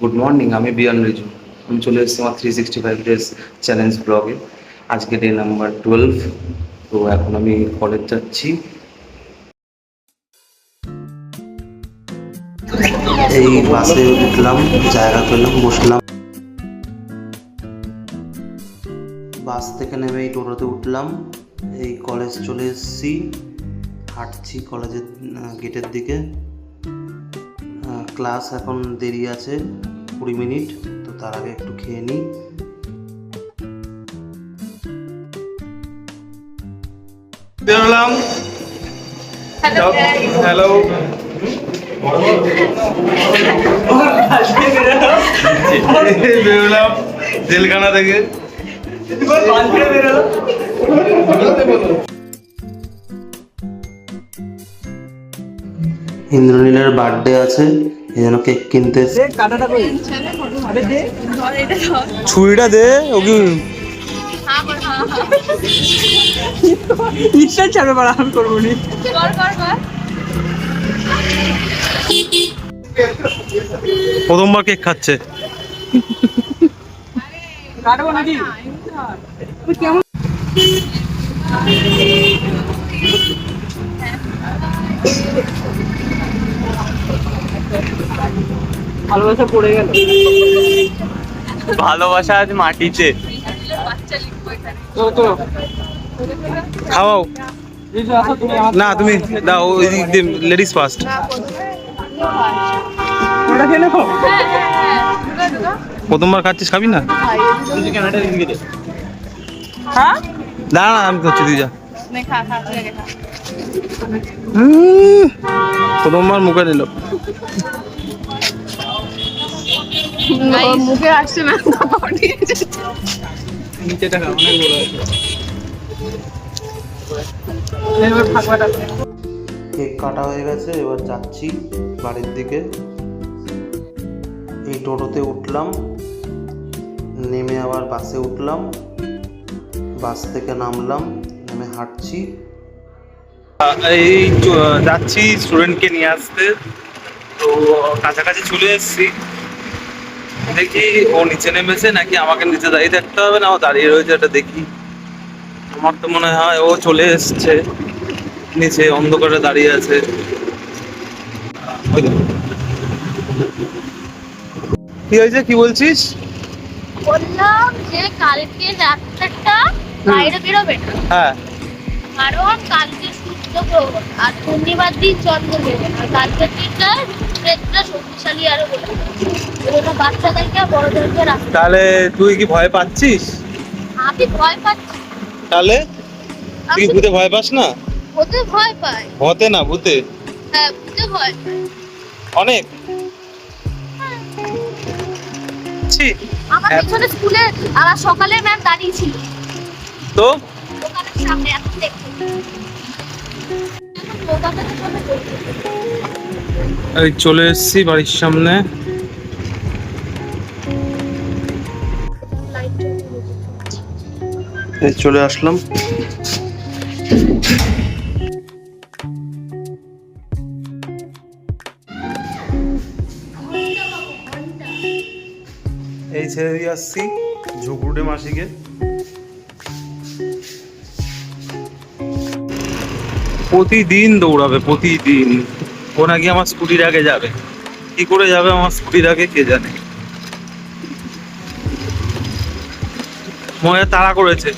Good morning, আমি বিয়ান রিজু। আমি চলে এসেছি আমার 365 ডেজ চ্যালেঞ্জ ব্লগে। আজকে ডে নাম্বার 12। তো এখন আমি কলেজ যাচ্ছি। এই বাসে উঠলাম, জায়গা পেলাম, বসলাম। বাস থেকে নেমে এই টোটোতে উঠলাম। এই কলেজ চলে এসেছি, হাঁটছি কলেজের গেটের দিকে। ক্লাস এখন দেরি আছে 20 মিনিট, তো তার আগে একটু খেয়ে নিই। বেরোলাম। হ্যালো, বেরোলাম জেলখানা থেকে। ইন্দ্রনীলের বার্থডে আছে, এই জন্য কেক কিনতে ছুরিটা দে ওকে। নিশ্চয় চাপে পারা আমি করবো নি। প্রথমবার কেক খাচ্ছে। কাটবো নাকি? কেমন ভালোবাসা পড়ে গেল। ভালোবাসা আজ মাটিতে। খাওয়াও না, তুমি দাও লেডিস ফার্স্ট। প্রথমবার খাচ্ছিস, খাবি না? না না, আমি খাচ্ছি, তুই যা। প্রথমবার মুখে নিল। মুখে আসছে না। নিচেটা খা, অনেক বড় আছে। কেক কাটা হয়ে গেছে, এবার যাচ্ছি বাড়ির দিকে। এই টোটোতে উঠলাম, নেমে আবার বাসে উঠলাম, বাস থেকে নামলাম, নেমে হাঁটছি। এই যাচ্ছি স্টুডেন্টকে নিয়ে আসতে। তো কাছাকাছি চলে এসেছি, দেখি ও নিচে নেমেছে নাকি আমাকে নিচে দাঁড়িয়ে থাকতে হবে, না ও দাঁড়িয়ে রয়েছে, এটা দেখি। আমার তো মনে হয় ও চলে এসছে, নিচে অন্ধকারে দাঁড়িয়ে আছে। কি হয়েছে, কি বলছিস? বললাম যে কালকে রাতটা বাইরে বেরোবে না, হ্যাঁ, কারণ কালকে সূর্যগ্রহণ আর পূর্ণিমার দিন চন্দ্রগ্রহণ, আর কালকের দিনটা ট্রেনটা শক্তিশালী আরো বলে ওটা বাচ্চাদেরকে আর বড়দেরকে রাখতে। তাহলে তুই কি ভয় পাচ্ছিস? আমি ভয় পাচ্ছি। তাহলে তুই আমি ভূতে ভয় পাস না? ওতে ভয় পাই। ভূতে না, ভূতে হ্যাঁ, ভূতে ভয় পাই অনেক। ছি, আমার পিছনে স্কুলে আর সকালে ম্যাম দাঁড়িয়ে ছিল তো দোকানের সামনে, এখন দেখতে দোকানের সামনে এই চলে এসেছি বাড়ির সামনে। এই চলে আসলাম। এই ছেড়ে দিয়ে আসছি ঝুঁকুড়ে মাসিকে। প্রতিদিন দৌড়াবে, প্রতিদিন। ও নাকি আমার স্কুটির আগে যাবে। কি করে যাবে আমার স্কুটির আগে কে জানে। মনে তাড়া করেছে,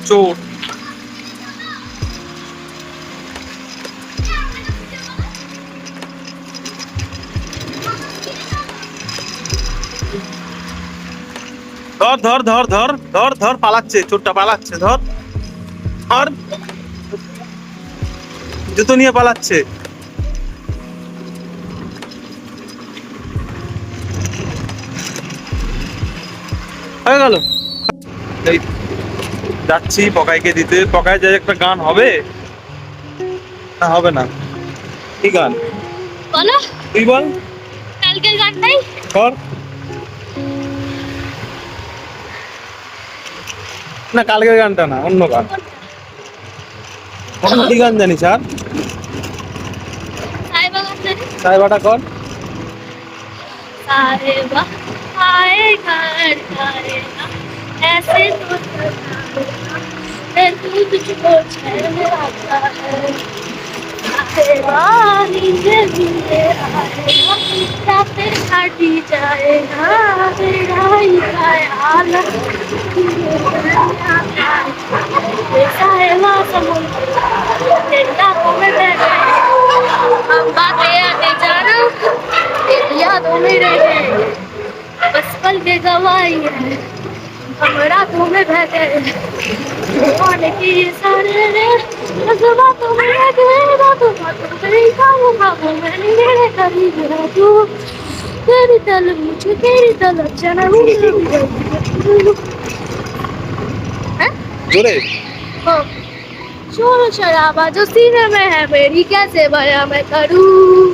চোর। ধর ধর ধর ধর ধর ধর, পালাচ্ছে, চোরটা পালাচ্ছে, ধর ধর, জুতো নিয়ে পালাচ্ছে। হয়ে গেল। এই যাচ্ছি পকাইকে দিতে। পকাই যে একটা গান হবে না, হবে না? কি গান বলো, তুই বল। কালকের গানটাই কর না, কালকের গানটা না, অন্য গান। কি গান জানিস আর? সাইবা গানটা সাইবাটা কর। आए वाह आए घर आएगा ऐसे तो सताएगा मैं तू तुझको चैन आता है आए वाह नींदे नींदे आएगा रातें काटी जाएगा मेरा ही ख्याल ऐसा है वहाँ समुद्र तेरी आंखों में बह गए हम बातें आते जाना तेरी यादों में रह गए बस पल के गवाही है हम रातों में बह गए आने की ये सारे जज्बातों में रह गए रातों बातों में ही खाबों में नहीं मेरे करीब है तू तेरी तलब मुझे तेरी तलब जाना জোরে शोर शराबा जो सीने में है मेरी कैसे बया मैं करूं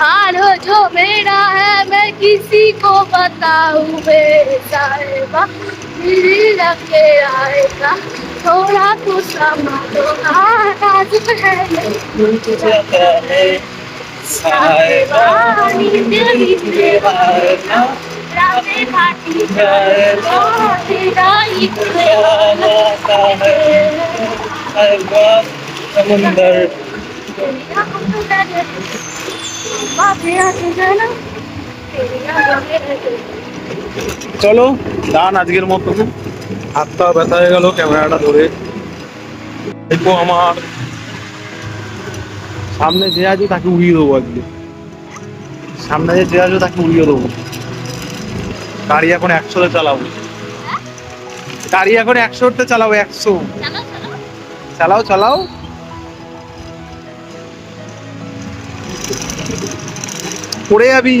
हाल हो जो मेरा है मैं किसी को बताऊं मेरे साहिबा मेरी रख के आएगा थोड़ा तो समा दो नाजुक है साहिबा नींदे नींदे आएगा रातें काटी जाएगा तेरा ही ख्याल आता है সমুদ্র तेरी आंखों में रह गए बातें आते जाना तेरी आंखों में रह गए চলো ডান আজকের মতো হাত পা ব্যথা হয়ে গেল ক্যামেরাটা ধরে দেখো আমার সামনে যে আছে তাকে উড়িয়ে দেবো আজকে সামনে যে আছে তাকে উড়িয়ে দেবো গাড়ি এখন 100-তে চালাবো গাড়ি এখন 100-তে চালাবো 100 चलो चलो চালাও চালাও পড়ে যাবি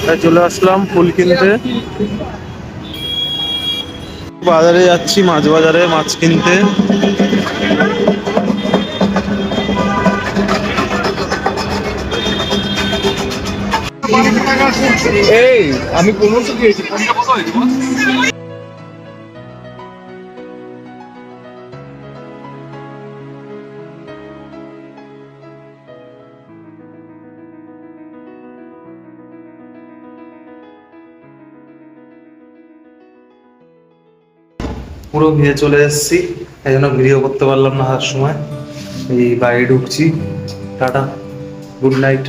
তাই চলে আসলাম ফুল কিনতে বাজারে যাচ্ছি মাছ বাজারে মাছ কিনতে এই আমি 1500 দিয়েছি কোনটা কত হয়েছে বল পুরো ভিজে চলে এসেছি এই জন্য ভিডিও করতে পারলাম না হার সময় এই বাইরে ঢুকছি টাটা গুড নাইট